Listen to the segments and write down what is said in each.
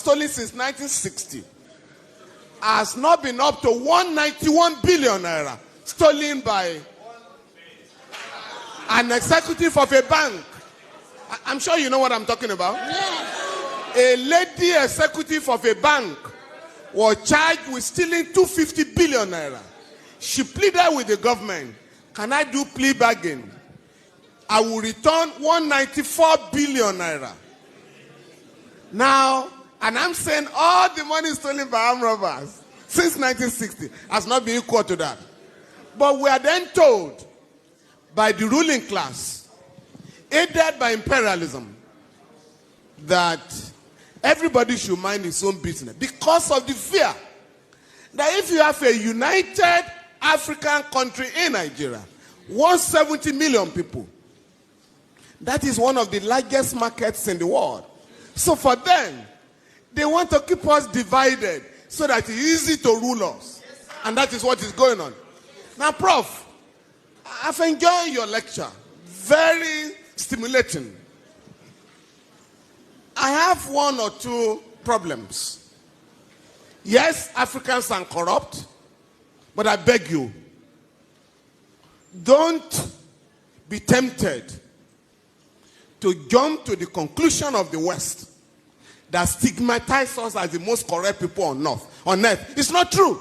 stolen since 1960 has not been up to 191 billion naira stolen by an executive of a bank. I'm sure you know what I'm talking about. Yes. A lady executive of a bank was charged with stealing 250 billion naira. She pleaded with the government, can I do plea bargain? I will return 194 billion naira. Now, and I'm saying all the money stolen by armed robbers since 1960 has not been equal to that. But we are then told by the ruling class, aided by imperialism, that everybody should mind his own business because of the fear that if you have a united African country in Nigeria, 170 million people, that is one of the largest markets in the world. So for them, they want to keep us divided so that it's easy to rule us. And that is what is going on. Now, Prof, I've enjoyed your lecture. Very stimulating. I have one or two problems. Yes, Africans are corrupt, but I beg you, don't be tempted to jump to the conclusion of the West that stigmatizes us as the most corrupt people on earth. It's not true.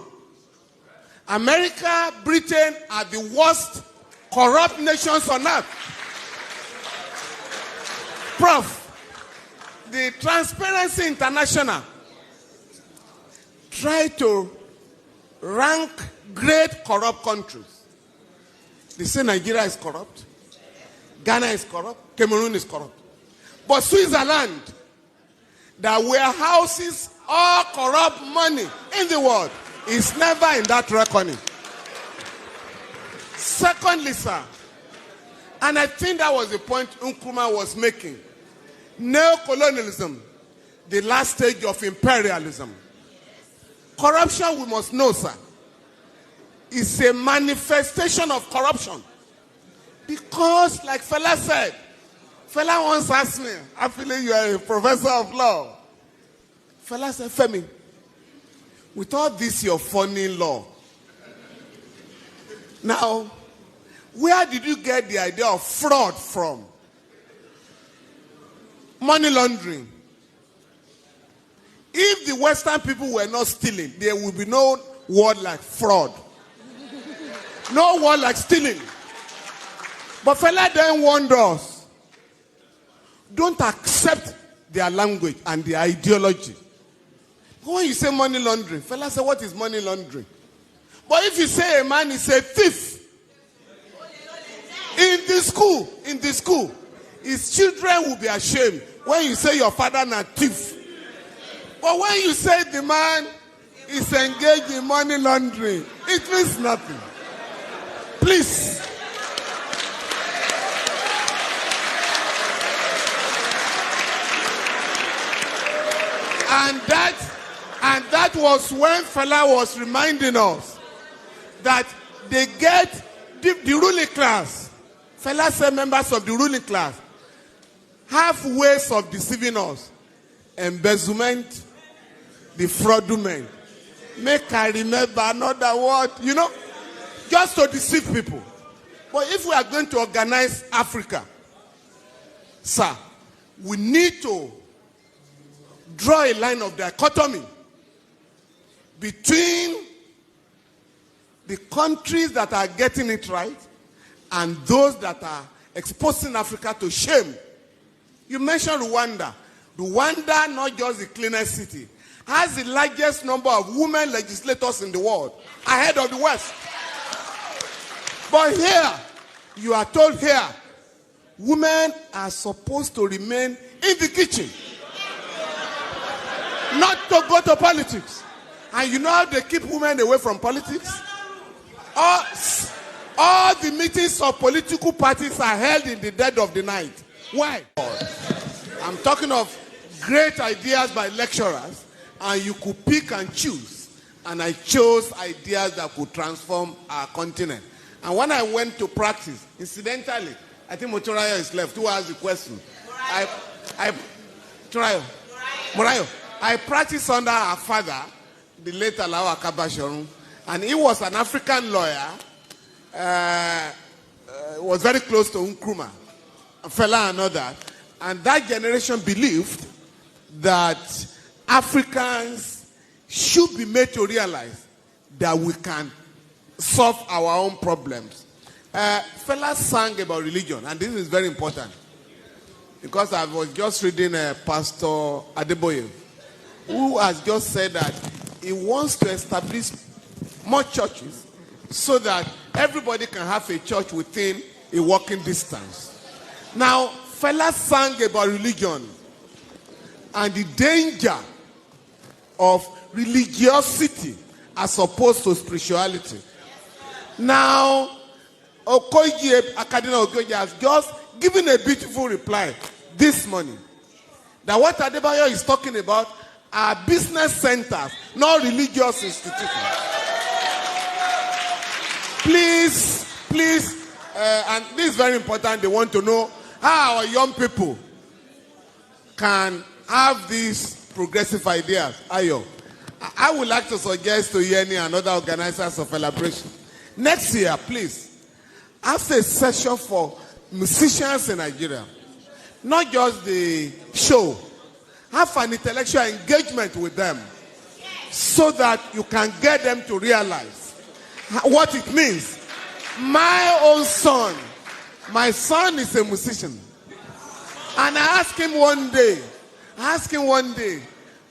America, Britain are the worst corrupt nations on earth. Prof, the Transparency International try to rank great corrupt countries. They say Nigeria is corrupt, Ghana is corrupt, Cameroon is corrupt. But Switzerland, that warehouses all corrupt money in the world, is never in that reckoning. Secondly, sir, and I think that was the point Nkrumah was making, neocolonialism, the last stage of imperialism. Corruption, we must know, sir, is a manifestation of corruption. Because, like Fela said, Fela once asked me, I feel you are a professor of law. Fela said, Femi, with all this your funny law, now, where did you get the idea of fraud from? Money laundering. If the Western people were not stealing, there would be no word like fraud. No word like stealing. But Fela then warned us, don't accept their language and their ideology. When you say money laundering, Fela said, what is money laundering? But if you say a man is a thief, in the school, his children will be ashamed when you say your father is a thief. But when you say the man is engaged in money laundering, it means nothing. Please. And that was when Fela was reminding us that they get the ruling class. Fela said members of the ruling class have ways of deceiving us. Embezzlement, the fraudulent. Make I remember another word, just to deceive people. But if we are going to organize Africa, sir, we need to draw a line of dichotomy between the countries that are getting it right and those that are exposing Africa to shame. You mentioned Rwanda. Rwanda, not just the cleanest city, has the largest number of women legislators in the world, ahead of the West. But here, you are told here, women are supposed to remain in the kitchen, not to go to politics. And you know how they keep women away from politics? All the meetings of political parties are held in the dead of the night. Why? I'm talking of great ideas by lecturers, and you could pick and choose. And I chose ideas that could transform our continent. And when I went to practice, incidentally, I think Motorayo is left. Who asked the question? Morayo. I practiced under our father, the late Alao Akabashorun, and he was an African lawyer, was very close to Nkrumah, Fela and all that. And that generation believed that Africans should be made to realize that we can solve our own problems. Fela sang about religion, and this is very important, because I was just reading Pastor Adeboye, who has just said that he wants to establish more churches so that everybody can have a church within a walking distance. Now, Fela sang about religion and the danger of religiosity as opposed to spirituality. Now, Okoye Akadina Okoye has just given a beautiful reply this morning that what Adebayo is talking about are business centers, not religious institutions. Please, and this is very important, they want to know how our young people can have these progressive ideas. Ayo, I would like to suggest to Yeni and other organizers of celebration, next year, please, have a session for musicians in Nigeria. Not just the show. Have an intellectual engagement with them so that you can get them to realize what it means. My own son, my son is a musician. And I asked him one day,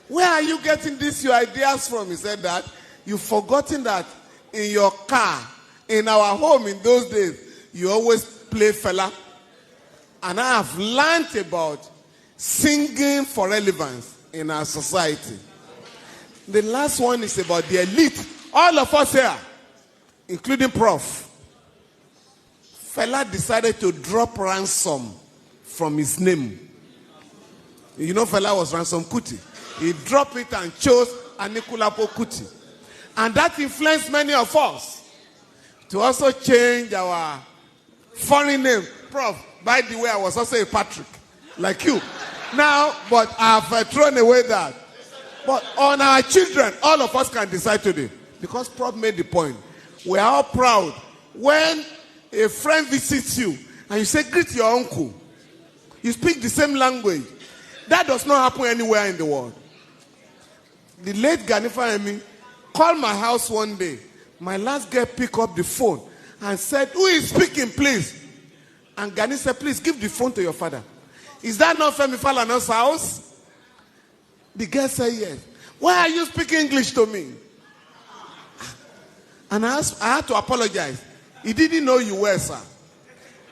where are you getting these your ideas from? He said that you've forgotten that in your car, in our home in those days, you always play Fela. And I have learned about singing for relevance in our society. The last one is about the elite. All of us here, including Prof. Fela decided to drop ransom from his name. You know Fela was Ransom Kuti. He dropped it and chose Anikulapo Kuti. And that influenced many of us to also change our foreign name. Prof, by the way, I was also a Patrick, like you. Now, but I've thrown away that. But on our children, all of us can decide today. Because Prof made the point. We are all proud. When a friend visits you and you say, greet your uncle, you speak the same language. That does not happen anywhere in the world. The late Ganifa Emi called my house one day. My last girl picked up the phone and said, who is speaking, please? And Gani said, please give the phone to your father. Is that not Femi Falana's house? The girl said, yes. Why are you speaking English to me? And I had to apologize. He didn't know you were, sir.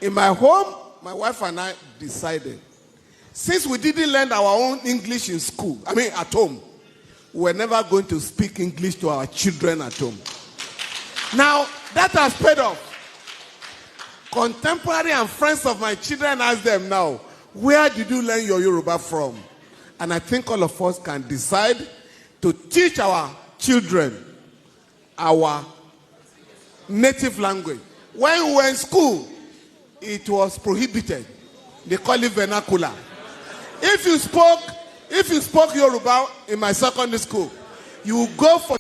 In my home, my wife and I decided, since we didn't learn our own English in school, at home, we're never going to speak English to our children at home. Now, that has paid off. Contemporary and friends of my children ask them now, where did you learn your Yoruba from? And I think all of us can decide to teach our children our native language. When we were in school, it was prohibited. They call it vernacular. If you spoke Yoruba in my secondary school, you go for